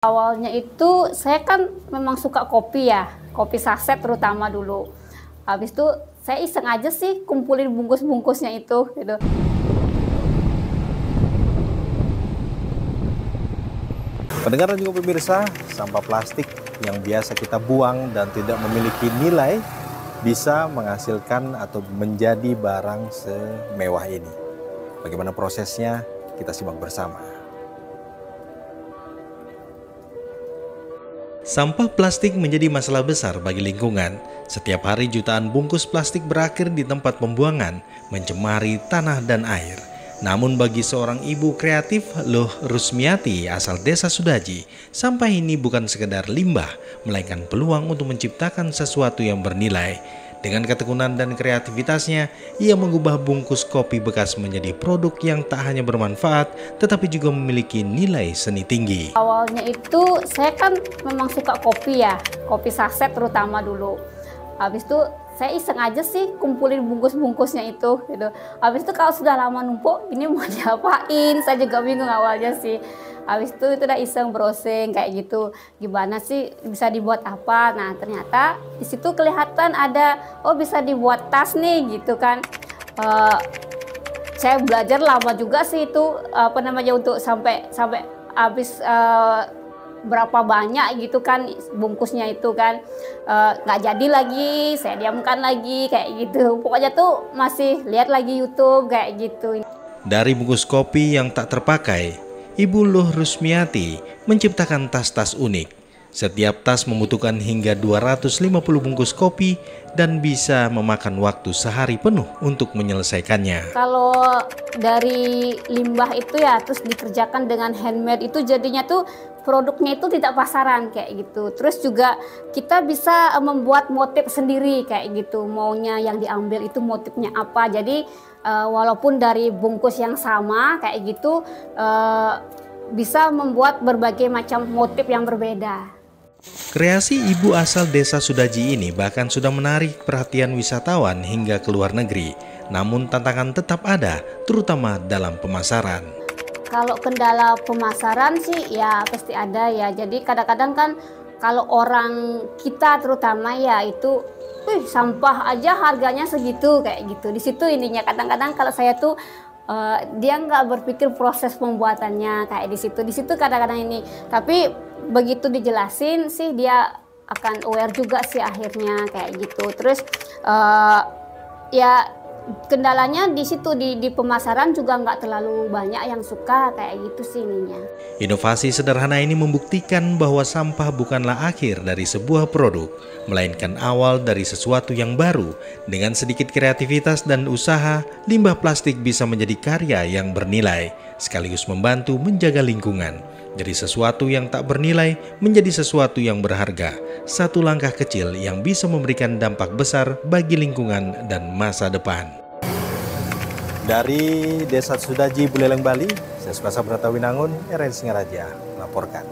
Awalnya itu saya kan memang suka kopi ya, kopi saset terutama dulu. Habis itu saya iseng aja sih kumpulin bungkus-bungkusnya itu gitu. Pendengar dan juga pemirsa, sampah plastik yang biasa kita buang dan tidak memiliki nilai bisa menghasilkan atau menjadi barang semewah ini. Bagaimana prosesnya? Kita simak bersama. Sampah plastik menjadi masalah besar bagi lingkungan. Setiap hari jutaan bungkus plastik berakhir di tempat pembuangan, mencemari tanah dan air. Namun bagi seorang ibu kreatif, Luh Rusmiati asal Desa Sudaji, sampah ini bukan sekedar limbah, melainkan peluang untuk menciptakan sesuatu yang bernilai. Dengan ketekunan dan kreativitasnya, ia mengubah bungkus kopi bekas menjadi produk yang tak hanya bermanfaat, tetapi juga memiliki nilai seni tinggi. Awalnya itu saya kan memang suka kopi ya, kopi saset terutama dulu. Habis itu saya iseng aja sih kumpulin bungkus-bungkusnya itu gitu. Habis itu kalau sudah lama numpuk, ini mau diapain? Saya juga bingung awalnya sih. Habis itu udah iseng browsing kayak gitu, gimana sih bisa dibuat apa. Nah ternyata di situ kelihatan ada, oh bisa dibuat tas nih gitu kan. Saya belajar lama juga sih itu untuk sampai habis berapa banyak gitu kan bungkusnya itu kan. Nggak jadi lagi, saya diamkan lagi kayak gitu. Pokoknya tuh masih lihat lagi YouTube kayak gitu. Dari bungkus kopi yang tak terpakai, Ibu Luh Rusmiati menciptakan tas-tas unik. Setiap tas membutuhkan hingga 250 bungkus kopi dan bisa memakan waktu sehari penuh untuk menyelesaikannya. Kalau dari limbah itu ya terus dikerjakan dengan handmade itu jadinya tuh produknya itu tidak pasaran kayak gitu. Terus juga kita bisa membuat motif sendiri kayak gitu. Maunya yang diambil itu motifnya apa. Jadi walaupun dari bungkus yang sama kayak gitu bisa membuat berbagai macam motif yang berbeda. Kreasi ibu asal Desa Sudaji ini bahkan sudah menarik perhatian wisatawan hingga ke luar negeri. Namun tantangan tetap ada, terutama dalam pemasaran. Kalau kendala pemasaran sih ya pasti ada ya. Jadi kadang-kadang kan kalau orang kita terutama ya itu, sampah aja harganya segitu kayak gitu. Di situ ininya kadang-kadang kalau saya tuh dia nggak berpikir proses pembuatannya kayak di situ. Di situ kadang-kadang ini. Tapi begitu dijelasin sih dia akan aware juga sih akhirnya kayak gitu. Terus ya kendalanya di situ di pemasaran juga nggak terlalu banyak yang suka kayak gitu sih ininya. Inovasi sederhana ini membuktikan bahwa sampah bukanlah akhir dari sebuah produk, melainkan awal dari sesuatu yang baru. Dengan sedikit kreativitas dan usaha, limbah plastik bisa menjadi karya yang bernilai, sekaligus membantu menjaga lingkungan. Dari sesuatu yang tak bernilai menjadi sesuatu yang berharga. Satu langkah kecil yang bisa memberikan dampak besar bagi lingkungan dan masa depan. Dari Desa Sudaji, Buleleng, Bali, saya Sukasa Bratawinangun, RRI Singaraja melaporkan.